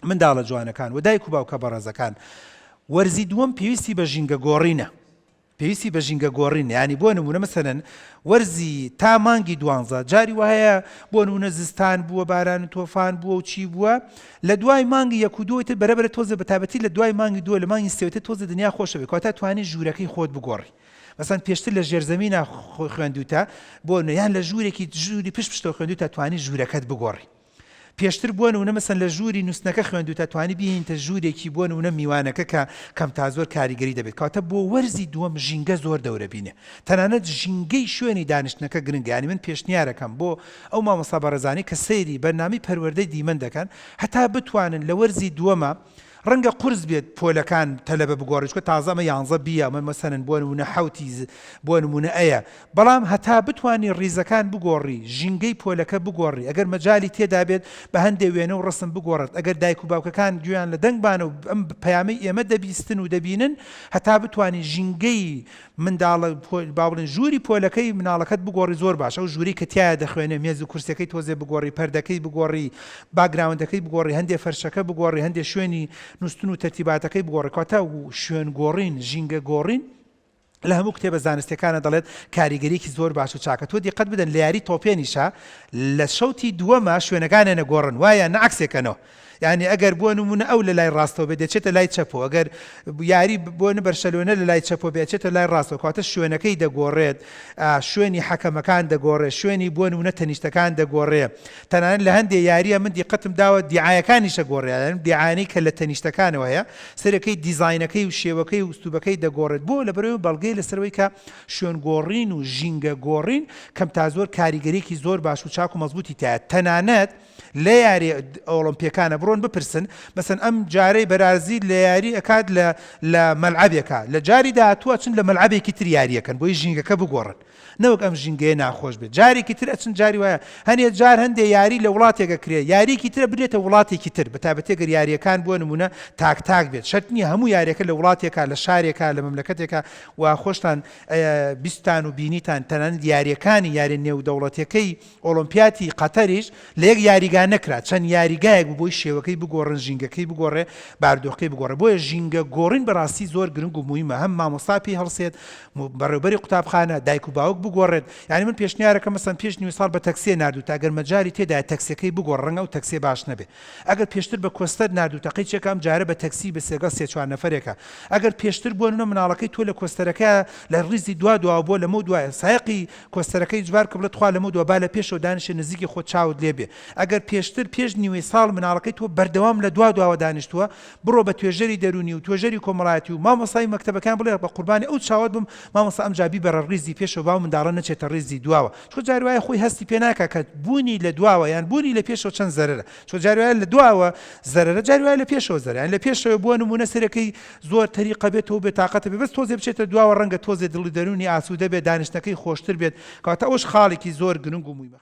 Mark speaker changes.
Speaker 1: منداڵە جوانەکان و دایک و باوکە بەڕێزەکان وەرزی دووەم پێویستی بە ژینگە گۆڕینە پێویستی بە ژینگە گۆڕین ینی بۆ نمونە مەسەرەن وەرزی تا مانگی 12 جاری وایە بۆ نمونە زستان بووە باران و تۆفان بووە و چی بووە لە دوای مانگی یەک و دووەتر بەرەبرە تۆزە بەتابەتی لە دوای مانگی دووە لە مانگی سێوەتر تۆزە دنیا خۆشە بێت کاتە توانێت ژوورەکەی خۆت بگۆڕی مەسەن پێشتر لە ژێرزەمینە خوێندوتە بۆ نەیان لە ژوورێکی ژووری پشتەوە خوێندوتە توانی ژوورەکەت بگۆڕی پێشتر بووە نمونە مەسەن لە ژووری نووسنەکە خوێندوتە توانی بهێنیتە ژوورێکی بۆ نمونە میوانەکە کە کەم تا زۆر کاریگەری دەبێت کاتە بۆ وەرزی دووەم ژینگە زۆر دەورە بینێ تەنانەت ژینگەی شوێنی دانیشتنەکە گرنگە ینی من پێشنیارەکەم بۆ ئەو مامۆستا بەڕێزانی کە سەیری بەرنامەی پەروەردەی دیمەن دەکەن هەتا بتوانن لە وەرزی دووەمە ڕەنگە قورس بێت پۆلەکان تەلەبە بگۆڕی چکە تازەمە 11 بیە ئەمە مەسەرەن بۆ نمونە حوتی بۆ نمونە ئەیە بەڵام هەتا بتوانانی ڕیزەکان بگۆڕی ژینگەی پۆلەکە بگۆڕی ئەگەر مەجای تێدا بێت بە هەندێک وێنە و ڕسم بگۆڕێت ئەگەر دایک و باوکەکان گویان لە دەنگبانە و ئەم پەیامەی ئێمە دەبیستن و دەبینن هەتا بتوانانی ژینگەی منداڵە باڵن ژووری پۆلەکەی مناڵەکەت بگۆڕی زۆر باش ئەو ژووری کە تایە دەخوێنێ مێز و کورسەکەی تۆزێ بگۆڕی پەردەکەی بگۆڕی باگراوندەکەی بگۆڕی هەندێک فەرشەکە بگۆڕی هەندێک شوێنی نووسن و تەرتیباتەکەی بگۆڕی کاتە و شوێن گۆڕین ژینگە گۆڕین لە هەموو کتێبە زانستیەکانە دەڵێت کاریگەریکی زۆر باش و چاکە تۆ دیقەت بدەن لە یاری تۆپێنیشە لە شەوتی دووەمە شوێنەکانە نەگۆڕن وایە نەعکسێکەنەوە یعنی ئەگەر بۆ نمونە ئەو لە لای ڕاستەوە بێت دەچێتە لای چەپۆ ئەگەر یاری بۆ بەرشەلۆنە لە لای چەپۆ بێچێتە لای ڕاستەوە کاتە شوێنەکەی دەگۆڕێت شوێنی حەکەمەکان دەگۆڕێت شوێنی بۆ نمونە تەنیشتەکان دەگۆڕێت تەنانەت لە هەندێک یاریە من دیقەتم داوە دیعایەکانیشە گۆڕێت دیعانەی کە لە تەنیشتەکانەوە هەیە سەرەکەی دیزاینەکەی و شێوەکەی و ئوستوبەکەی دەگۆڕێت بۆ لە بەرەوەی بەڵگەی لەسەرەوەی کە شوێن گۆڕین و ژینگە گۆڕین کەم تا زۆر کاریگەریکی زۆر باش و چاک و مەزبوطی تایە تەنانەت لە یاری ئۆلۆمپیەکانە بڕۆن بپرسن مەسەن ئەم جارەی بەرازیل لە یاری ئەکات لە مەلعەبێکە لە جاری داهاتووە چن لە مەلعەبێکی تر یاریەکەن بۆی ژینگەکە بگۆڕن نەوەک ئەم ژینگەیە ناخۆش بێت جارێکی تر ئەچن جاری وایە هەنێ جار هەندێک یاری لە وڵاتێکە کرێت یاریکی ترە بێتە وڵاتێکی تر بەتابەتێگەر یاریەکان بۆ نمونە تاک بێت شەرت نییە هەموو یاریەکە لە وڵاتێکە لە شارێکە لە مەملەکەتێکە و خۆشتان بیستان و بینیتان تەنانەت یاریەکانی یاری نێودەوڵەتیەکەی ئۆلۆمپیاتی قەتەریش لە یەک یاریگا نەکرا چەند یاریگایەک بۆی شێوەکەی بگۆڕن ژینگەکەی بگۆڕێ باردۆخەکەی بگۆڕێ بۆیە ژینگە گۆڕین بەڕاستی زۆر گرنگ و موهیمە هەم مامۆستا پێی هەڵسێت بەڕێوەبەری قوتابخانە دایک و باوک بگۆڕێت یعنی من پێشنیارەکە مەسەن پێش نیوە ساڵ بە تەکسێ نردووتە ئەگەر مەجاری تێدا تەکسیەکەی بگۆڕ ڕەنگە و تەکسێ باش نەبێت ئەگەر پێشتر بە کۆستەر نردووتە قەیچێکم جارە بە تەکسی بە سێگەڵ سێ چوار نەفەرێکە ئەگەر پێشتر بۆ نمونە مناڵەکەی تۆ لە کۆستەرەکە لە ڕیزی دوا بۆ لەمە دوایە سایقی کۆستەرەکەی جوار کە بڵێت خوا لەمە دووە با لە پێشەوە دانیشە نزیکی خۆ چاوت لێبێ ئەگەر پێشتر پێش نیوەی ساڵ مناڵەکەی تۆ بەردەوام لە دواوە دانیشتووە بڕۆ بە توێژەری دەرونی و توێژەری کۆمەڵایەتی و مامۆستای مەکتەبەکان بڵێ بە قوربانی ئەو چاوت بم مامۆستا ئەم جابی بەرە ڕیزی پێشەوە با منداڵە نەچێتە ڕیزی دواوە چۆ جاری وایە خۆی هەستی پێ ناکە کە بوونی لە دواوە یان بوونی لە پێشەوە چەند زەرەرە چۆ جاری وایە لە دواوە زەرەرە جاری وایە لە پێشەوە زەرەرە یان لە پێشەوە بۆ نمونە سەرەکەی زۆر تەریقە بێتەوە بێتاقەتە بێت بەس تۆزێ بچێتە دواوە ڕەنگە تۆزێ دڵی دەرونی ئاسوودە بێت دانیشتەکەی خۆشتر بێت کاتە ئەوش خاڵێکی زۆر گرنگ و موهیمە